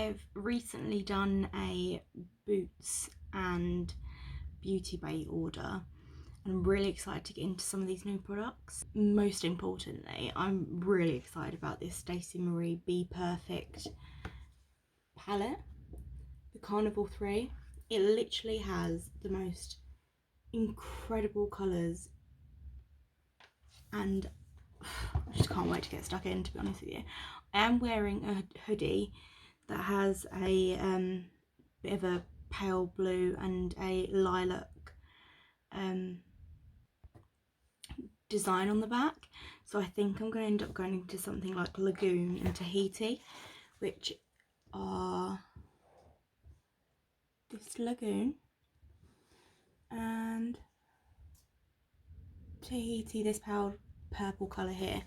I've recently done a Boots and Beauty Bay order, and I'm really excited to get into some of these new products. Most importantly, I'm really excited about this Stacey Marie BPerfect palette, the Carnival 3. It literally has the most incredible colours, and I just can't wait to get stuck in, to be honest with you. I am wearing a hoodie that has a bit of a pale blue and a lilac design on the back, so I think I'm going to end up going into something like Lagoon and Tahiti, which are this Lagoon and Tahiti, this purple colour here.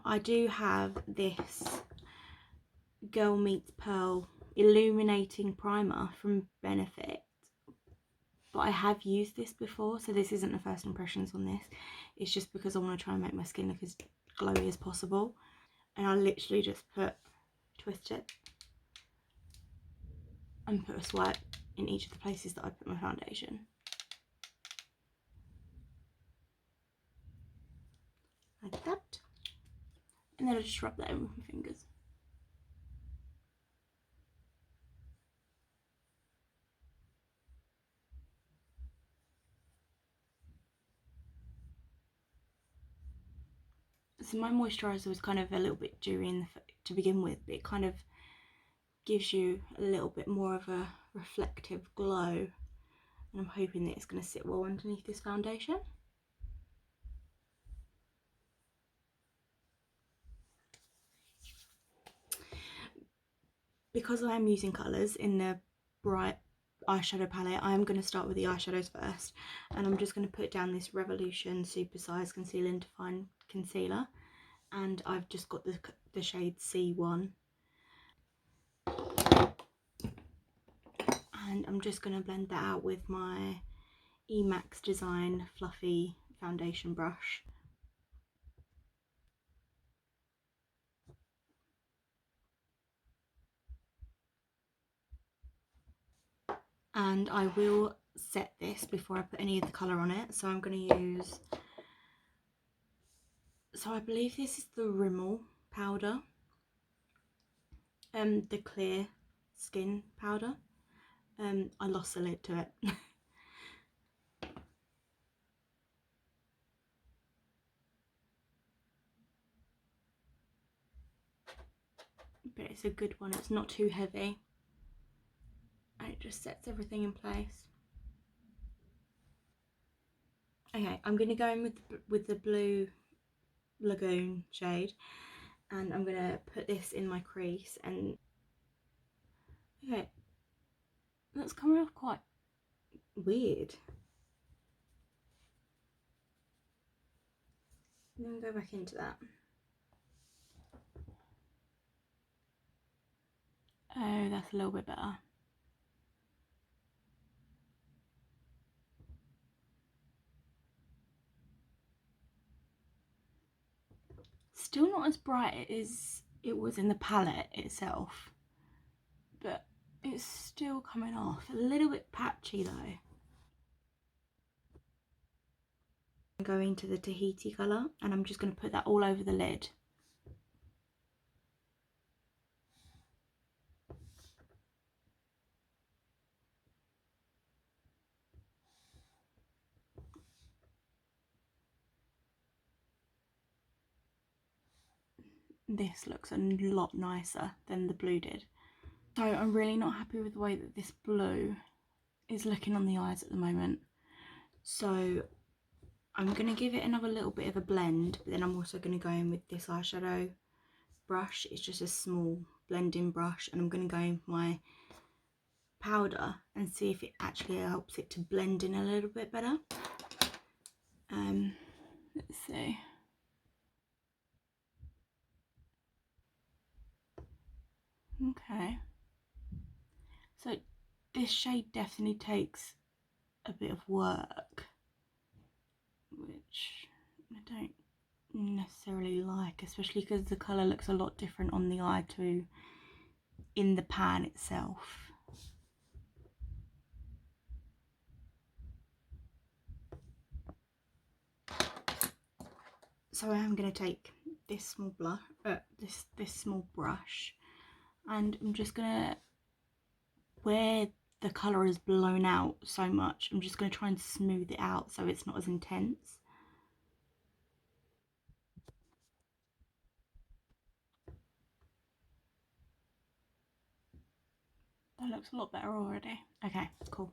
I do have this Girl Meets Pearl illuminating primer from Benefit, but I have used this before, so this isn't the first impressions on this. It's just because I want to try and make my skin look as glowy as possible, and I literally just twist it and put a swipe in each of the places that I put my foundation, like that, and then I just rub that in with my fingers. So my moisturiser was kind of a little bit dewy to begin with, but it kind of gives you a little bit more of a reflective glow, and I'm hoping that it's going to sit well underneath this foundation. Because I am using colours in the bright eyeshadow palette, I am going to start with the eyeshadows first, and I'm just going to put down this Revolution Super Size Conceal and Define Concealer, and I've just got the shade C1, and I'm just going to blend that out with my Emax Design Fluffy Foundation brush. And I will set this before I put any of the colour on it, so I'm going to use, so I believe this is the Rimmel powder, the clear skin powder. I lost the lid to it. But it's a good one, it's not too heavy, and it just sets everything in place. Okay, I'm going to go in with the blue Lagoon shade, and I'm going to put this in my crease, and okay, that's coming off quite weird. I'm going to go back into that. Oh, that's a little bit better. Still not as bright as it was in the palette itself, but it's still coming off. A little bit patchy though. I'm going to the Tahiti colour, and I'm just going to put that all over the lid. This looks a lot nicer than the blue did. So I'm really not happy with the way that this blue is looking on the eyes at the moment. So I'm going to give it another little bit of a blend, but then I'm also going to go in with this eyeshadow brush. It's just a small blending brush, and I'm going to go in with my powder and see if it actually helps it to blend in a little bit better. Let's see. Okay, so this shade definitely takes a bit of work, which I don't necessarily like, especially because the colour looks a lot different on the eye to in the pan itself. So I am going to take this small this small brush, and I'm just going to, where the colour is blown out so much, I'm just going to try and smooth it out so it's not as intense. That looks a lot better already. Okay, cool.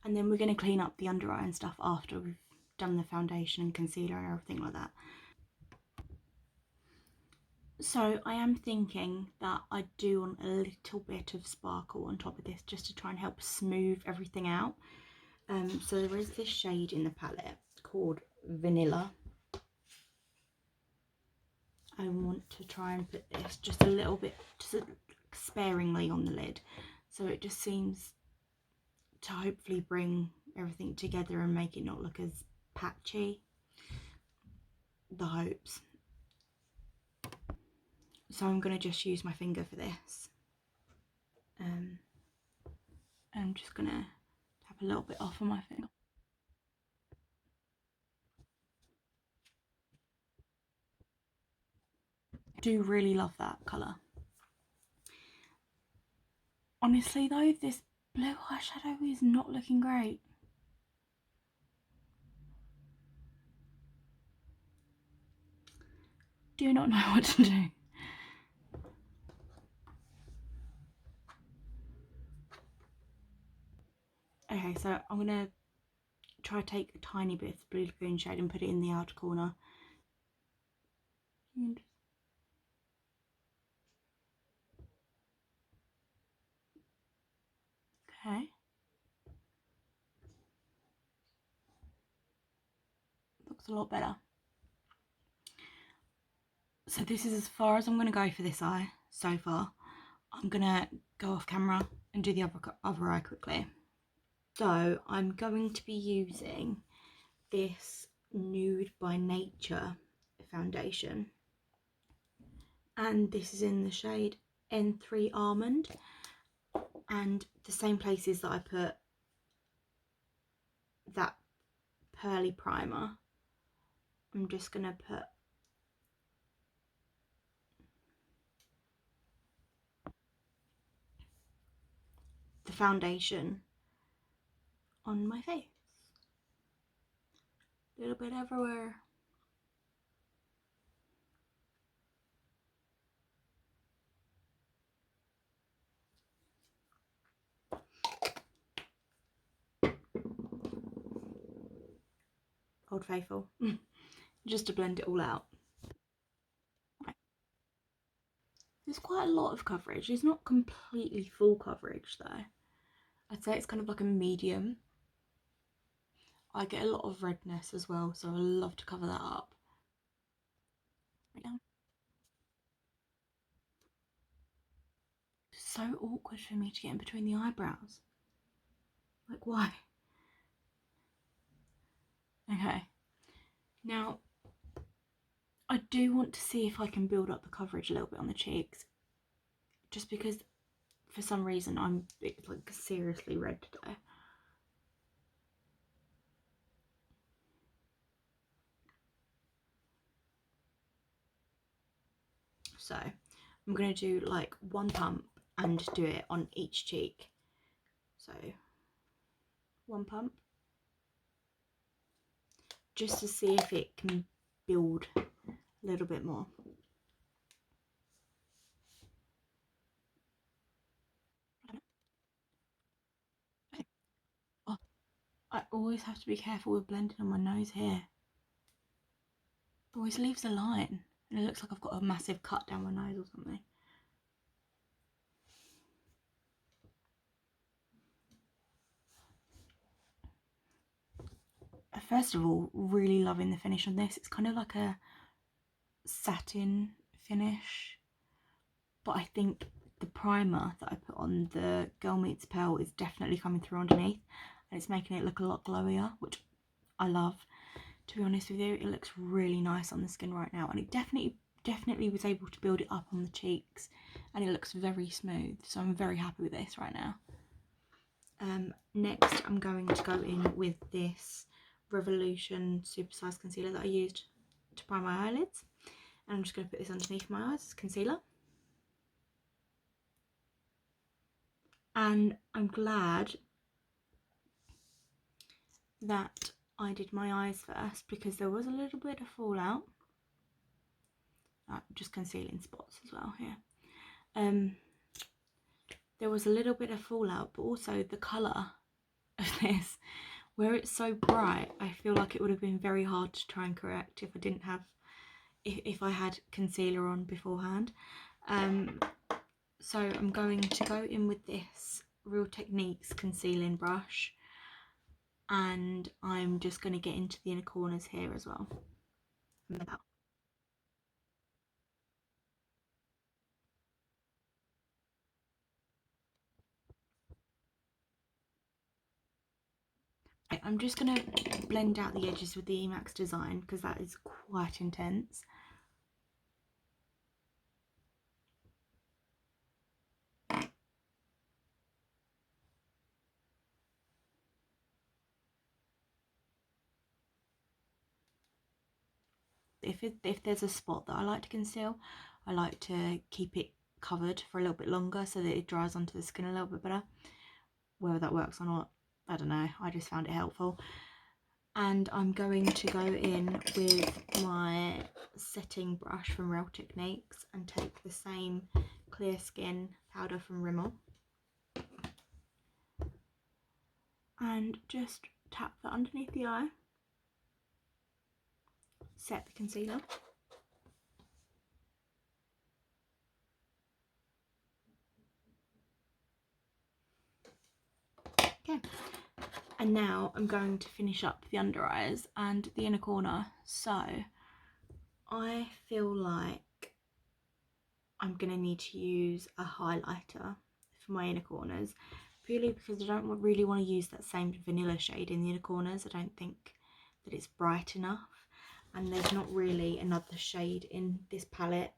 And then we're going to clean up the under eye and stuff after we've done the foundation and concealer and everything like that. So I am thinking that I do want a little bit of sparkle on top of this, just to try and help smooth everything out. So there is this shade in the palette called Vanilla. I want to try and put this just a little bit, just sparingly on the lid, so it just seems to hopefully bring everything together and make it not look as patchy. The hopes. So I'm going to just use my finger for this. I'm just going to tap a little bit off on my finger. I do really love that colour. Honestly though, this blue eyeshadow is not looking great. Do not know what to do. Okay, so I'm going to try to take a tiny bit of the Blue Lagoon shade and put it in the outer corner. Okay. Looks a lot better. So this is as far as I'm going to go for this eye so far. I'm going to go off camera and do the other eye quickly. So I'm going to be using this Nude by Nature foundation. And this is in the shade N3 Almond. And the same places that I put that pearly primer, I'm just going to put the foundation on my face. A little bit everywhere. Old Faithful. Just to blend it all out. Right. There's quite a lot of coverage. It's not completely full coverage though. I'd say it's kind of like a medium. I get a lot of redness as well, so I love to cover that up. Right down. It's so awkward for me to get in between the eyebrows. Like, why? Okay. Now, I do want to see if I can build up the coverage a little bit on the cheeks. Just because, for some reason, I'm like seriously red today. So I'm going to do like one pump and do it on each cheek. So one pump, just to see if it can build a little bit more. Oh, I always have to be careful with blending on my nose here. It always leaves a line and it looks like I've got a massive cut down my nose or something. First of all, really loving the finish on this. It's kind of like a satin finish, but I think the primer that I put on the Girl Meets Pearl is definitely coming through underneath, and it's making it look a lot glowier, which I love. To be honest with you, it looks really nice on the skin right now, and it definitely definitely was able to build it up on the cheeks, and it looks very smooth, so I'm very happy with this right now. Next I'm going to go in with this Revolution Supersize Concealer that I used to prime my eyelids, and I'm just going to put this underneath my eyes as concealer. And I'm glad that I did my eyes first, because there was a little bit of fallout. Just concealing spots as well here. There was a little bit of fallout, but also the colour of this, where it's so bright, I feel like it would have been very hard to try and correct if I didn't have, if I had concealer on beforehand. So I'm going to go in with this Real Techniques concealing brush, and I'm just going to get into the inner corners here as well. I'm just going to blend out the edges with the Emax design, because that is quite intense. If there's a spot that I like to conceal, I like to keep it covered for a little bit longer so that it dries onto the skin a little bit better. Whether that works or not, I don't know, I just found it helpful. And I'm going to go in with my setting brush from Real Techniques and take the same clear skin powder from Rimmel and just tap that underneath the eye, set the concealer. Okay, and now I'm going to finish up the under eyes and the inner corner. So I feel like I'm going to need to use a highlighter for my inner corners, purely because I don't really want to use that same vanilla shade in the inner corners. I don't think that it's bright enough, and there's not really another shade in this palette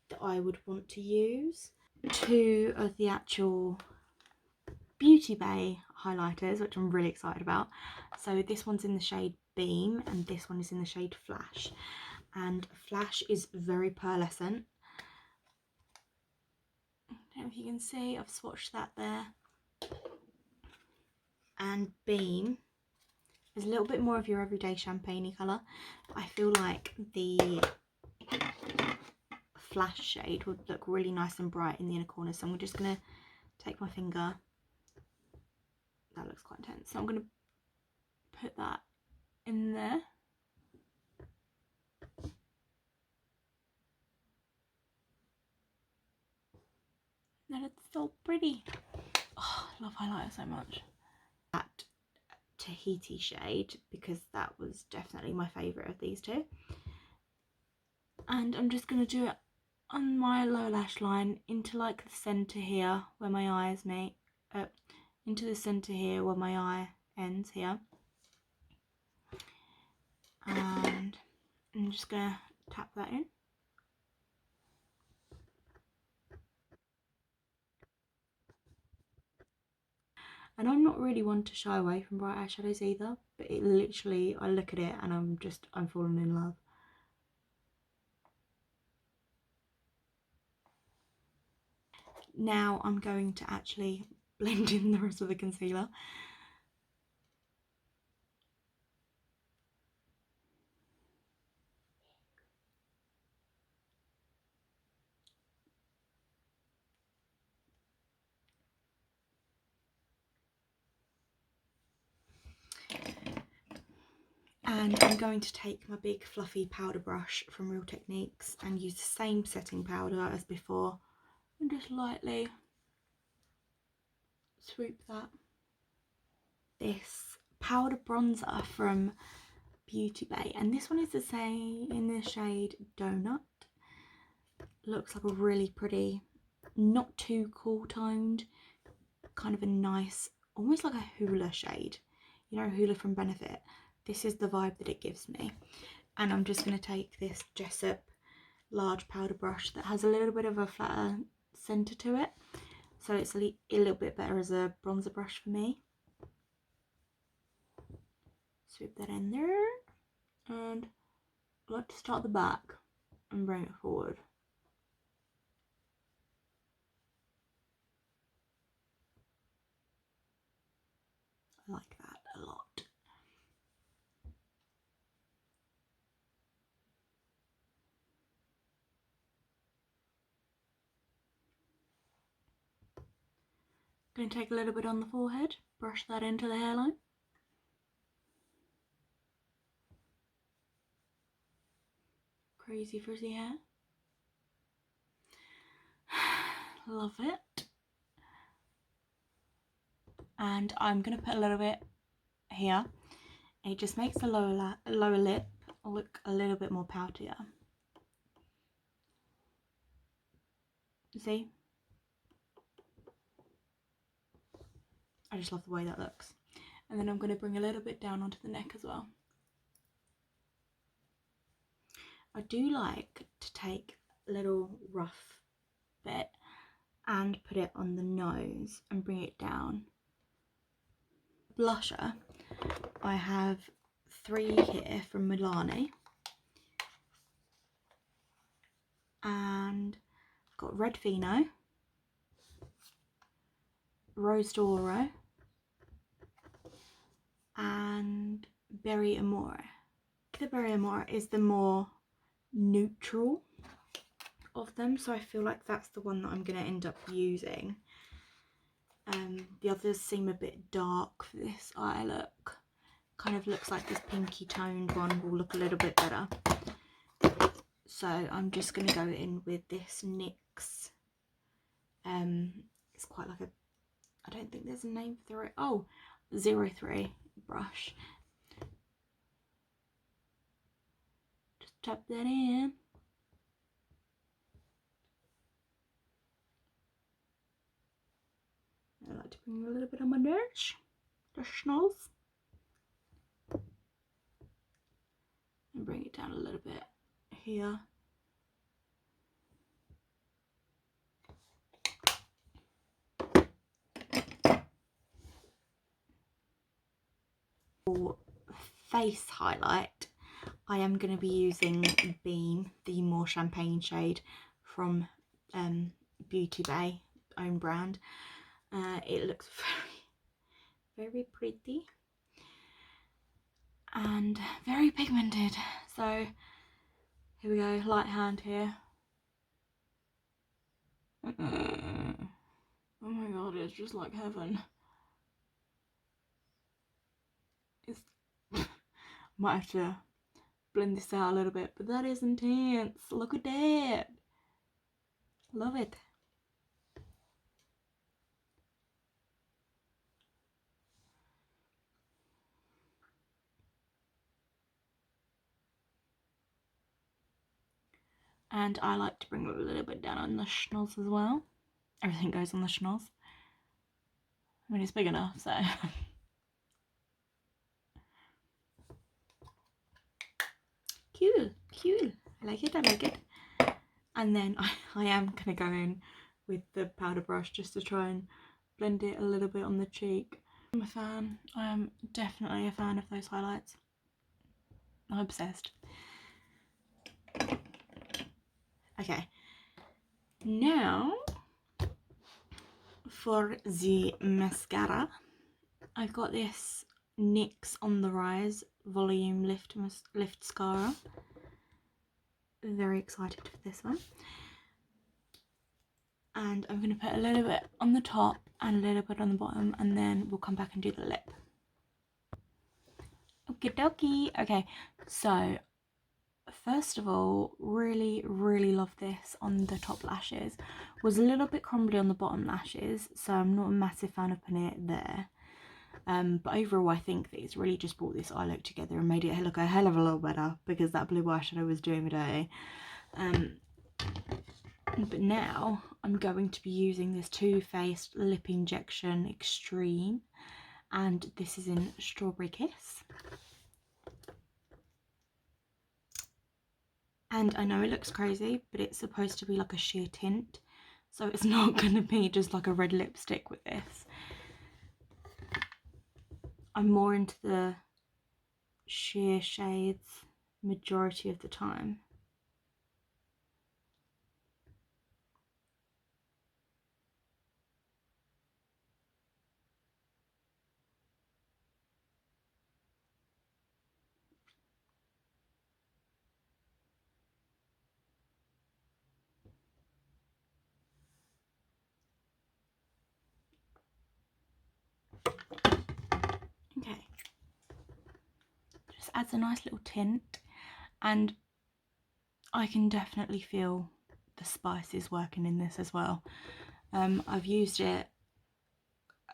that I would want to use. Two of the actual Beauty Bay highlighters, which I'm really excited about. So this one's in the shade Beam and this one is in the shade Flash, and Flash is very pearlescent. I don't know if you can see, I've swatched that there. And Beam is a little bit more of your everyday champagne-y colour. I feel like the Flash shade would look really nice and bright in the inner corner, so I'm just going to take my finger. That looks quite intense, so I'm going to put that in there. That it's so pretty. Oh, I love highlighter so much. That Tahiti shade, because that was definitely my favourite of these two. And I'm just going to do it on my lower lash line into like the centre here where my eyes meet, into the centre here where my eye ends here. And I'm just going to tap that in. And I'm not really one to shy away from bright eyeshadows either, but it literally, I look at it and I'm falling in love. Now I'm going to actually blend in the rest of the concealer. And I'm going to take my big fluffy powder brush from Real Techniques and use the same setting powder as before and just lightly swoop that. This powder bronzer from Beauty Bay, and this one is the same in the shade Donut. Looks like a really pretty, not too cool toned, kind of a nice, almost like a Hoola shade. You know, Hoola from Benefit. This is the vibe that it gives me. And I'm just going to take this Jessup large powder brush that has a little bit of a flatter centre to it, so it's a little bit better as a bronzer brush for me. Swoop that in there, and I like to start at the back and bring it forward. I like that a lot. Going to take a little bit on the forehead, brush that into the hairline. Crazy frizzy hair. Love it. And I'm going to put a little bit here. It just makes the lower lip look a little bit more poutier. See? I just love the way that looks. And then I'm going to bring a little bit down onto the neck as well. I do like to take a little rough bit and put it on the nose and bring it down. Blusher, I have 3 here from Milani, and I've got red Vino, rose Doro, and berry Amore. The berry Amore is the more neutral of them, so I feel like that's the one that I'm going to end up using. The others seem a bit dark for this eye look. Kind of looks like this pinky toned one will look a little bit better. So I'm just going to go in with this NYX. It's quite like a, I don't think there's a name for it. Oh, 03 brush. Just tap that in. I like to bring a little bit on my nose, the schnoz, and bring it down a little bit here. For face highlight, I am going to be using Beam, the more champagne shade from Beauty Bay own brand. It looks very pretty and very pigmented. So here we go, light hand here. Oh my god, it's just like heaven. It's might have to blend this out a little bit, but that is intense. Look at that. Love it. And I like to bring it a little bit down on the schnoz as well. Everything goes on the schnoz. I mean, it's big enough, so. Cool. I like it. And then I am going to go in with the powder brush just to try and blend it a little bit on the cheek. I'm a fan. I am definitely a fan of those highlights. I'm obsessed. Okay, now for the mascara, I've got this NYX On The Rise Volume Liftscara. Very excited for this one. And I'm going to put a little bit on the top and a little bit on the bottom, and then we'll come back and do the lip. Okie dokie. Okay, so first of all, really love this on the top lashes. Was a little bit crumbly on the bottom lashes, so I'm not a massive fan of putting it there. But overall I think that it's really just brought this eye look together and made it look a hell of a lot better, because that blue eyeshadow was doing me dirty. But now I'm going to be using this Too Faced Lip Injection Extreme, and this is in Strawberry Kiss. And I know it looks crazy, but it's supposed to be like a sheer tint, so it's not going to be just like a red lipstick with this. I'm more into the sheer shades majority of the time. Okay, just adds a nice little tint, and I can definitely feel the spices working in this as well. I've used it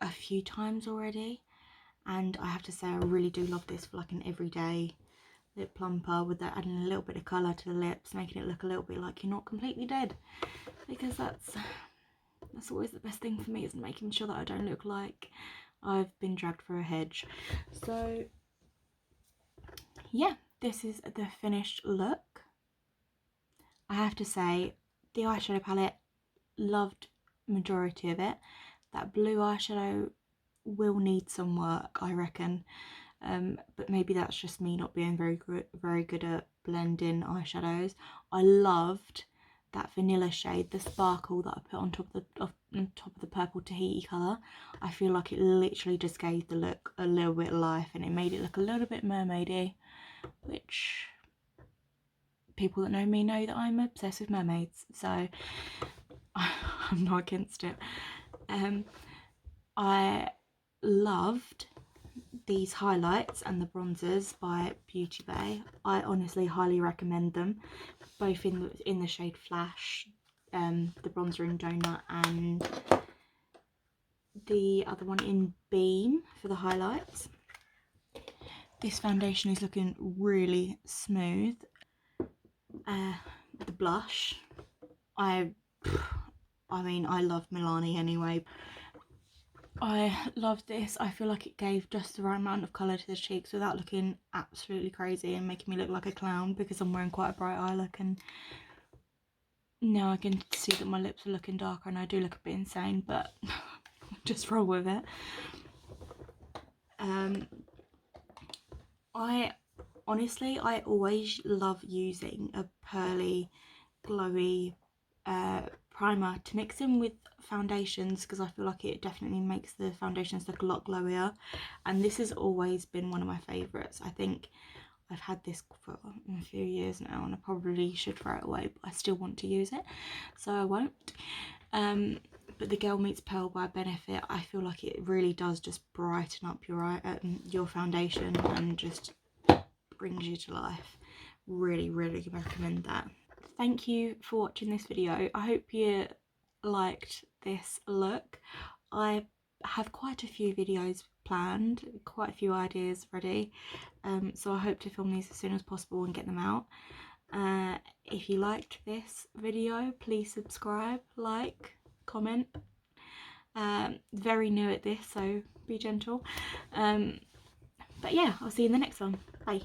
a few times already, and I have to say I really do love this for like an everyday lip plumper, with that adding a little bit of colour to the lips, making it look a little bit like you're not completely dead, because that's always the best thing for me, is making sure that I don't look like I've been dragged through a hedge. So yeah, this is the finished look. I have to say, the eyeshadow palette, loved majority of it. That blue eyeshadow will need some work, I reckon, but maybe that's just me not being very good at blending eyeshadows. I loved that vanilla shade, the sparkle that I put on top of the purple Tahiti colour. I feel like it literally just gave the look a little bit of life, and it made it look a little bit mermaidy, which people that know me know that I'm obsessed with mermaids, so I'm not against it. I loved these highlights and the bronzers by Beauty Bay. I honestly highly recommend them, both in the shade Flash, the bronzer in Donut, and the other one in Beam for the highlights. This foundation is looking really smooth. The blush, I mean, I love Milani anyway. I love this. I feel like it gave just the right amount of colour to the cheeks without looking absolutely crazy and making me look like a clown, because I'm wearing quite a bright eye look, and now I can see that my lips are looking darker and I do look a bit insane, but just roll with it. I honestly always love using a pearly, glowy primer to mix in with foundations, because I feel like it definitely makes the foundations look a lot glowier, and this has always been one of my favourites. I think I've had this for a few years now, and I probably should throw it away, but I still want to use it, so I won't. But the Girl Meets Pearl by Benefit, I feel like it really does just brighten up your foundation and just brings you to life. Really recommend that. Thank you for watching this video. I hope you liked this look. I have quite a few videos planned, quite a few ideas ready, so I hope to film these as soon as possible and get them out. If you liked this video, please subscribe, like, comment. Very new at this, so be gentle. But yeah, I'll see you in the next one. Bye.